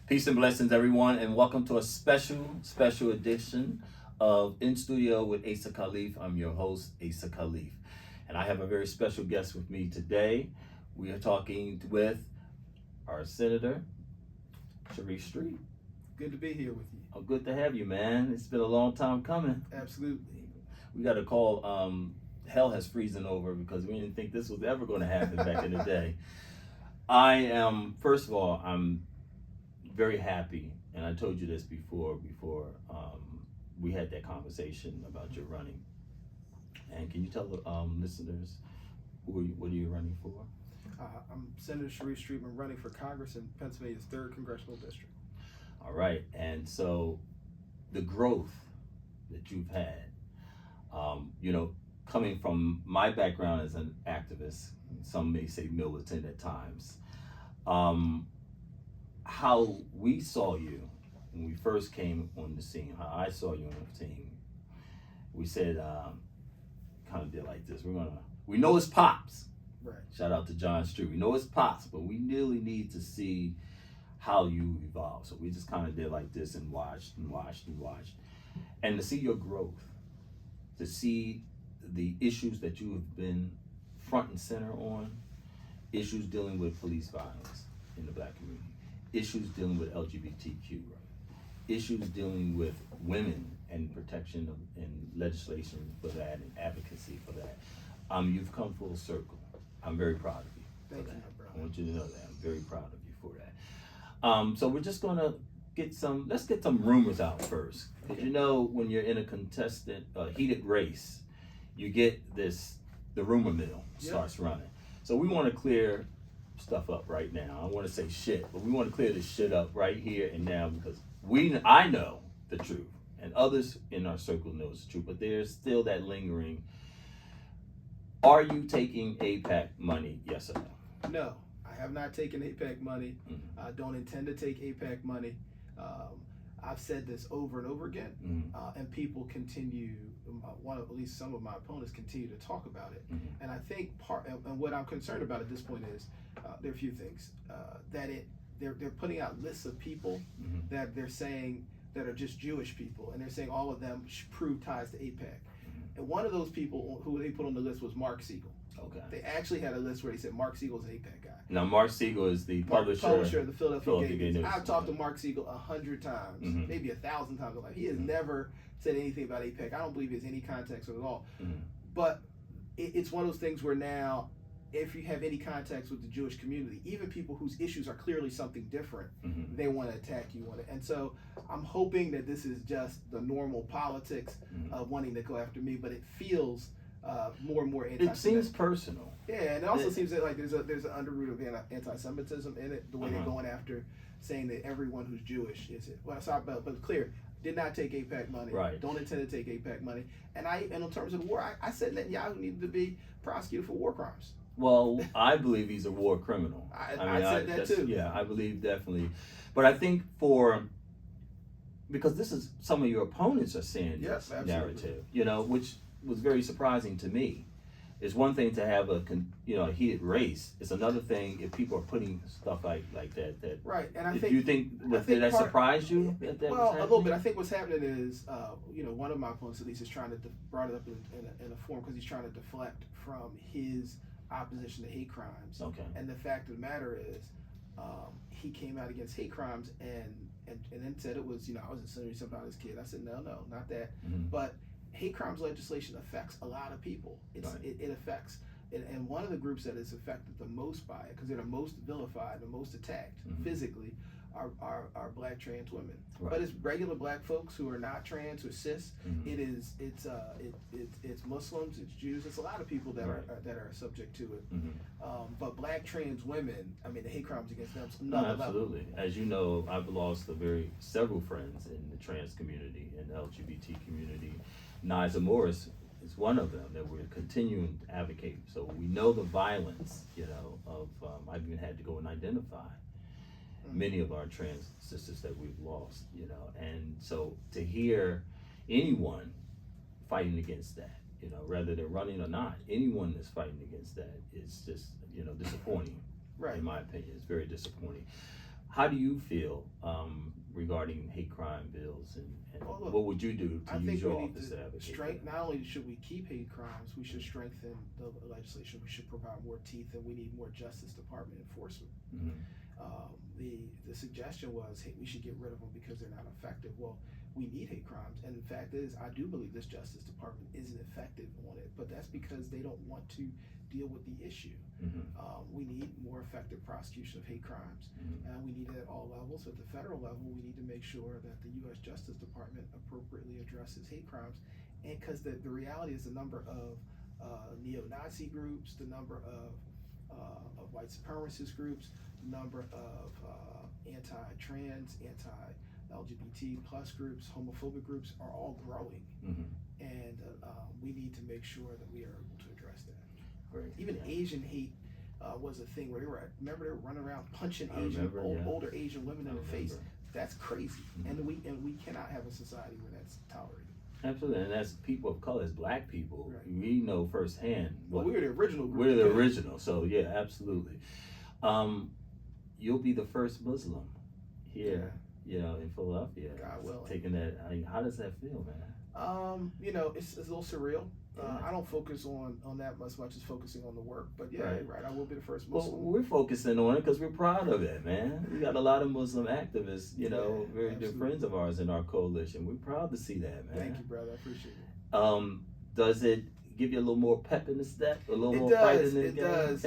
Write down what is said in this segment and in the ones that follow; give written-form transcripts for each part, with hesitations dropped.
Peace and blessings, everyone, and welcome to a special edition of In Studio with Asa Khalif. I'm your host, Asa Khalif, and I have a very special guest with me today. We are talking with our Senator, Sharif Street. Good to be here with you. Oh, good to have you, man. It's been a long time coming. Absolutely. We got a call. Hell has freezing over because we didn't think this was ever going to happen back in the day. First of all, I'm very happy, and I told you this before we had that conversation about your running. And can you tell the listeners what are you running for? I'm Senator Sharif Street. I'm running for Congress in Pennsylvania's 3rd Congressional District. All right, and so the growth that you've had, coming from my background as an activist, some may say militant at times, how we saw you when we first came on the scene, how I saw you on the scene, we said, kind of did like this. We know it's pops. Right. Shout out to John Street. We know it's pops, but we really need to see how you evolve. So we just kind of did like this and watched. And to see your growth, to see the issues that you have been front and center on, issues dealing with police violence in the black community, issues dealing with LGBTQ rights, issues dealing with women and protection and legislation for that and advocacy for that. You've come full circle. I'm very proud of you. Thank you, that. my brother. I want you to know that. I'm very proud of you for that. So we're just gonna let's get some rumors out first. Because when you're in a heated race, you get the rumor mill starts running. So we want to clear stuff up right now. I want to say shit, but we want to clear this shit up right here and now because I know the truth and others in our circle knows the truth, but there's still that lingering. Are you taking APAC money? Yes or no? No, I have not taken APAC money. Mm-hmm. I don't intend to take APAC money. I've said this over and over again, and people continue. At least some of my opponents continue to talk about it. Mm-hmm. And I think and what I'm concerned about at this point is there are a few things they're putting out lists of people that they're saying that are just Jewish people, and they're saying all of them prove ties to APAC. And one of those people who they put on the list was Mark Siegel. Okay. They actually had a list where they said Mark Siegel's an APAC guy. Now, Mark Siegel is the publisher of the Philadelphia Gay News. I've talked to Mark Siegel 100 times, maybe 1,000 times. He has never said anything about APAC. I don't believe he has any context at all. But it's one of those things where now, if you have any context with the Jewish community, even people whose issues are clearly something different, they want to attack you on it. And so I'm hoping that this is just the normal politics of wanting to go after me, but it feels more and more anti-Semitic. It seems personal. Yeah, and it also seems that like there's an underroot of anti-Semitism in it. The way they're going after saying that everyone who's Jewish is it. Well, sorry, but it's clear. Did not take APAC money. Right. Don't intend to take APAC money. And in terms of the war, I said Netanyahu needed to be prosecuted for war crimes. Well, I believe he's a war criminal. I said that too. Yeah, I believe definitely. But I think because this is some of your opponents are saying this narrative, which was very surprising to me. It's one thing to have a heated race. It's another thing if people are putting stuff like that. Right, and do you think did that surprise you? Well, a little bit. I think what's happening is, one of my opponents at least is trying to brought it up in a form because he's trying to deflect from his opposition to hate crimes. Okay. And the fact of the matter is, he came out against hate crimes and then said it was, I was insinuating something about his kid. I said, no, not that. But hate crimes legislation affects a lot of people. It affects, and one of the groups that is affected the most by it, because they're the most vilified, the most attacked physically, are black trans women. Right. But it's regular black folks who are not trans, who are cis. It's Muslims, it's Jews. It's a lot of people that are subject to it. But black trans women, the hate crimes against them. Absolutely. Level. As you know, I've lost several friends in the trans community and the LGBT community. Niza Morris is one of them that we're continuing to advocate. So we know the violence, I've even had to go and identify many of our trans sisters that we've lost, and so to hear anyone fighting against that, whether they're running or not, anyone that's fighting against that is just, disappointing. Right. In my opinion, it's very disappointing. how do you feel regarding hate crime bills, and Well, look, what would you do to use your office to advocate? Not only should we keep hate crimes, we should strengthen the legislation. We should provide more teeth, and we need more Justice Department enforcement. Mm-hmm. The suggestion was, hey, we should get rid of them because they're not effective. Well, we need hate crimes, and the fact is, I do believe this Justice Department isn't effective on it, but that's because they don't want to deal with the issue. Mm-hmm. We need more effective prosecution of hate crimes, and we need it at all levels. At the federal level, we need to make sure that the U.S. Justice Department appropriately addresses hate crimes, and because the reality is the number of neo-Nazi groups, the number of white supremacist groups, the number of anti-trans, anti-LGBT plus groups, homophobic groups are all growing, and we need to make sure that we are able to address that. Great. Even Asian hate was a thing where they were running around punching older Asian women in the face. That's crazy, and we cannot have a society where that's tolerated. Absolutely, and as people of color, as Black people, we know firsthand. Well, we're the original group. We're the original, so yeah, absolutely. You'll be the first Muslim here, in Philadelphia. God willing. Taking that, how does that feel, man? It's a little surreal. I don't focus on that as much as focusing on the work, but I will be the first Muslim. Well, we're focusing on it because we're proud of it, man. We got a lot of Muslim activists, very dear friends of ours in our coalition. We're proud to see that, man. Thank you, brother. I appreciate it. Does it give you a little more pep in the step, a little more fight in the game? It does.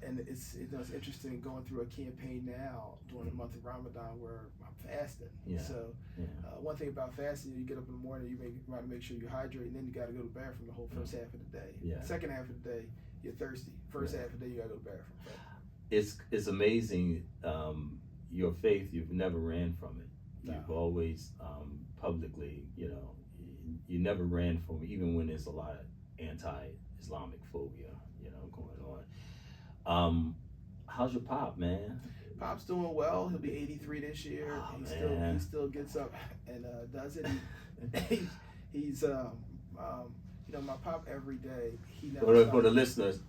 And it's interesting going through a campaign now during the month of Ramadan where I'm fasting. Yeah. So one thing about fasting, you get up in the morning, you got to make sure you hydrate, and then you got to go to the bathroom the whole first half of the day. Yeah. Second half of the day, you're thirsty. First half of the day, you got to go to the bathroom. It's amazing. Your faith, you've never ran from it. You've always publicly, you never ran from it, even when there's a lot of anti-Islamic phobia, going on. How's your pop, man? Pop's doing well. He'll be 83 this year. He still gets up and does it. He's my pop every day. He never for the listeners,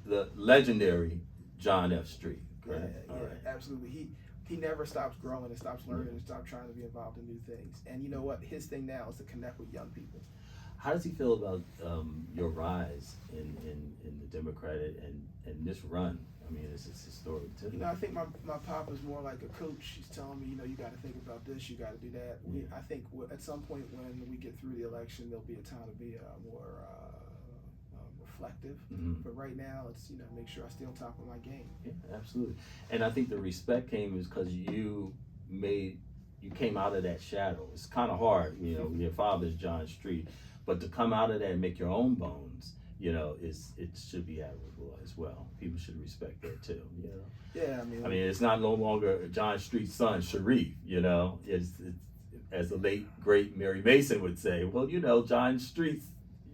the legendary John F. Street. Right? Yeah, absolutely. He never stops growing and stops learning and stops trying to be involved in new things. And you know what? His thing now is to connect with young people. How does he feel about your rise in the Democratic and this run? I mean, it's historic too. I think my pop is more like a coach. He's telling me, you got to think about this, you got to do that. I think at some point when we get through the election, there'll be a time to be more reflective. But right now, it's make sure I stay on top of my game. Yeah, absolutely. And I think the respect came is because you came out of that shadow. It's kind of hard, your father's John Street, but to come out of that and make your own bones, it should be admirable as well. People should respect that too. Yeah, I mean, it's not no longer John Street's son, Sharif. It's as the late great Mary Mason would say. Well, John Street's.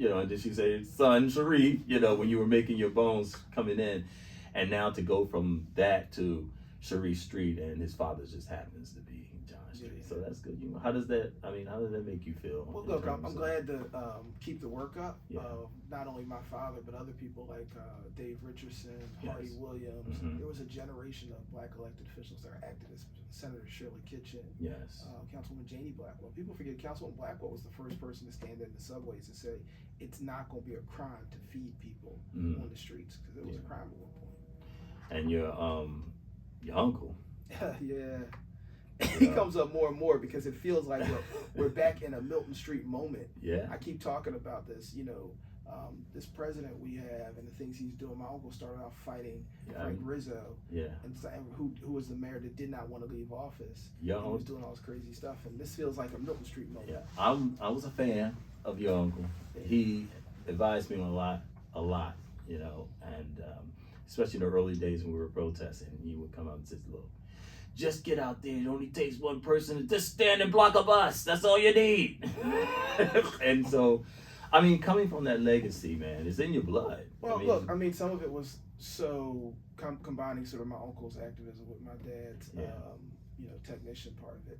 And then she said, son, Sharif, when you were making your bones coming in. And now to go from that to Sharif Street, and his father just happens to be John Street. Yeah. So that's good. How does that make you feel? Well, look, I'm glad to keep the work up. Not only my father, but other people like Dave Richardson, Hardy Williams. There was a generation of Black elected officials that are activists. Senator Shirley Kitchen. Yes. Councilwoman Janie Blackwell. People forget Councilwoman Blackwell was the first person to stand in the subways and say it's not going to be a crime to feed people on the streets, because it was a crime at one point. And your uncle. He comes up more and more because it feels like we're back in a Milton Street moment. Yeah. I keep talking about this, this president we have and the things he's doing. My uncle started off fighting Frank Rizzo, and who was the mayor that did not want to leave office. He was doing all this crazy stuff, and this feels like a Milton Street moment. Yeah, I was a fan of your uncle. He advised me on a lot, and especially in the early days when we were protesting. He would come out and say, "Look, just get out there. It only takes one person to just stand and block a bus. That's all you need." And so, coming from that legacy, man, it's in your blood. Well, some of it was so combining sort of my uncle's activism with my dad's, technician part of it.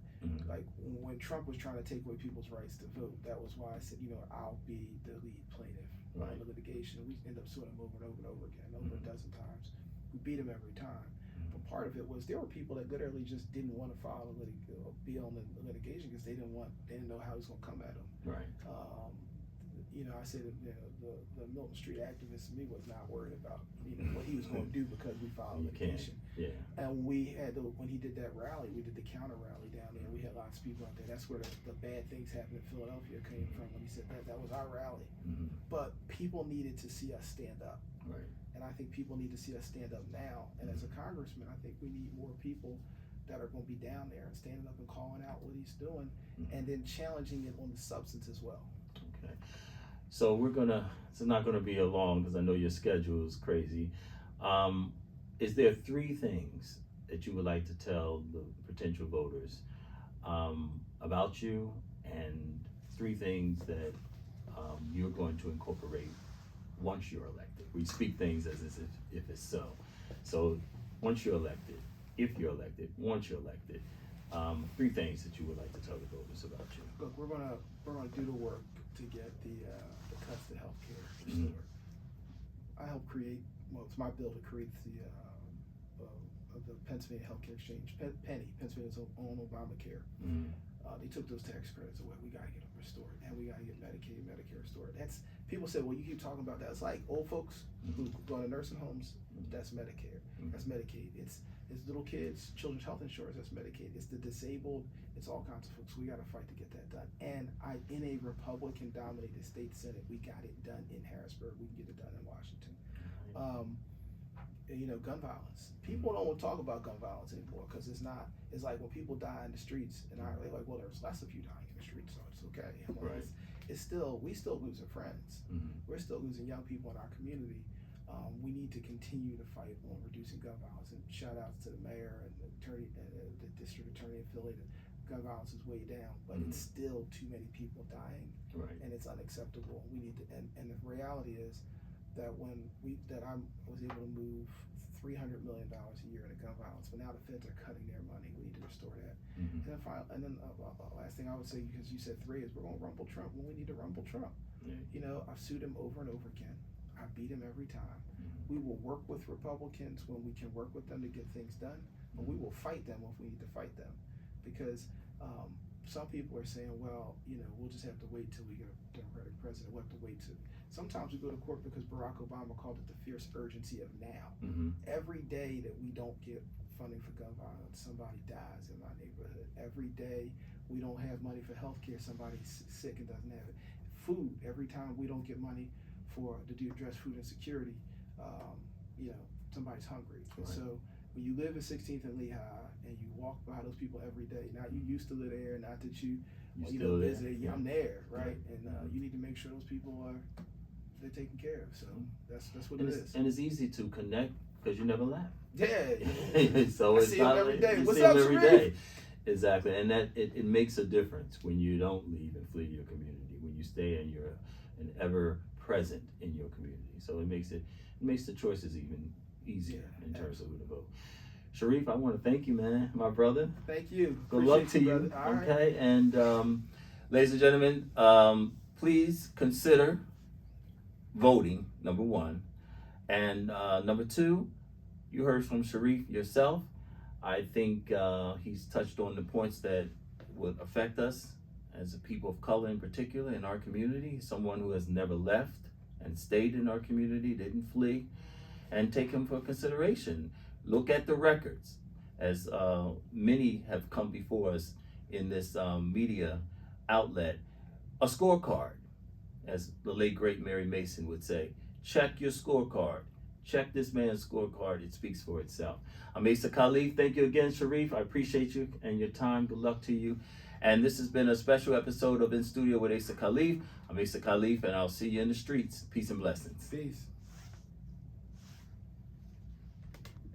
Like when Trump was trying to take away people's rights to vote, that was why I said, I'll be the lead plaintiff in the litigation. We end up suing him over and over and over again, over a dozen times. We beat him every time. But part of it was there were people that literally just didn't want to be on the litigation because they didn't know how it was going to come at them. Right. I said the Milton Street activist in me was not worried about what he was going to do because we filed litigation. Yeah. And we had when he did that rally, we did the counter rally down there. We had lots of people out there. That's where the bad things happened in Philadelphia came from when he said that was our rally. Mm-hmm. But people needed to see us stand up. Right. And I think people need to see us stand up now. And as a congressman, I think we need more people that are going to be down there and standing up and calling out what he's doing, and then challenging it on the substance as well. Okay. So it's not gonna be a long, because I know your schedule is crazy. Is there 3 things that you would like to tell the potential voters about you, and 3 things that you're going to incorporate once you're elected? We speak things as if it's so. So once you're elected, if you're elected, once you're elected, 3 things that you would like to tell the voters about you. Look, we're gonna do the work to get the cuts to healthcare restored. I helped create. Well, it's my bill to create the Pennsylvania Healthcare Exchange, Pennsylvania's own Obamacare. They took those tax credits away. We got to get them restored, and we got to get Medicaid, Medicare restored. That's people say, well, you keep talking about that. It's like old folks who go to nursing homes. That's Medicare. That's Medicaid. It's little kids, children's health insurance. That's Medicaid. It's the disabled. It's all kinds of folks. We got to fight to get that done. And in a Republican-dominated state Senate, we got it done in Harrisburg. We can get it done in Washington. Gun violence. People don't want to talk about gun violence anymore because it's like when people die in the streets, and they're like, well, there's less of you dying in the streets, so it's okay. Right. We still losing friends. We're still losing young people in our community. We need to continue to fight on reducing gun violence. And shout outs to the mayor and the attorney, the district attorney in Philly. Gun violence is way down, but it's still too many people dying, and it's unacceptable. We need to, and the reality is that I was able to move $300 million a year into gun violence, but now the feds are cutting their money. We need to restore that. And then last thing I would say, because you said 3, is we're going to rumble Trump when we need to rumble Trump. I've sued him over and over again. I beat him every time. We will work with Republicans when we can work with them to get things done, but we will fight them if we need to fight them, because some people are saying, well, we'll just have to wait till we get a Democratic president. We'll have to wait till. Sometimes we go to court because Barack Obama called it the fierce urgency of now. Every day that we don't get funding for gun violence, somebody dies in my neighborhood. Every day we don't have money for health care, somebody's sick and doesn't have it. Food, every time we don't get money to address food insecurity, somebody's hungry. And so when you live in 16th and Lehigh and you walk by those people every day, now you used to live there, not that you visit, I'm there, right? And you need to make sure those people they're taken care of. So that's what it is. And it's easy to connect because you never left. Yeah. So it's see not him every day. What's up, every Sharif? day. Exactly, and that it makes a difference when you don't leave and flee your community, when you stay and you're an ever present in your community. So it makes the choices even easier in terms of who to vote. Sharif, I want to thank you, man, my brother. Thank you. Good luck to you. Okay, and ladies and gentlemen, please consider voting, number 1, and number 2, you heard from Sharif yourself. I think he's touched on the points that would affect us as a people of color in particular in our community, someone who has never left and stayed in our community, didn't flee, and take him for consideration. Look at the records, as many have come before us in this media outlet, a scorecard, as the late great Mary Mason would say. Check your scorecard. Check this man's scorecard. It speaks for itself. I'm Asa Khalif. Thank you again, Sharif. I appreciate you and your time. Good luck to you. And this has been a special episode of In Studio with Asa Khalif. I'm Asa Khalif, and I'll see you in the streets. Peace and blessings. Peace.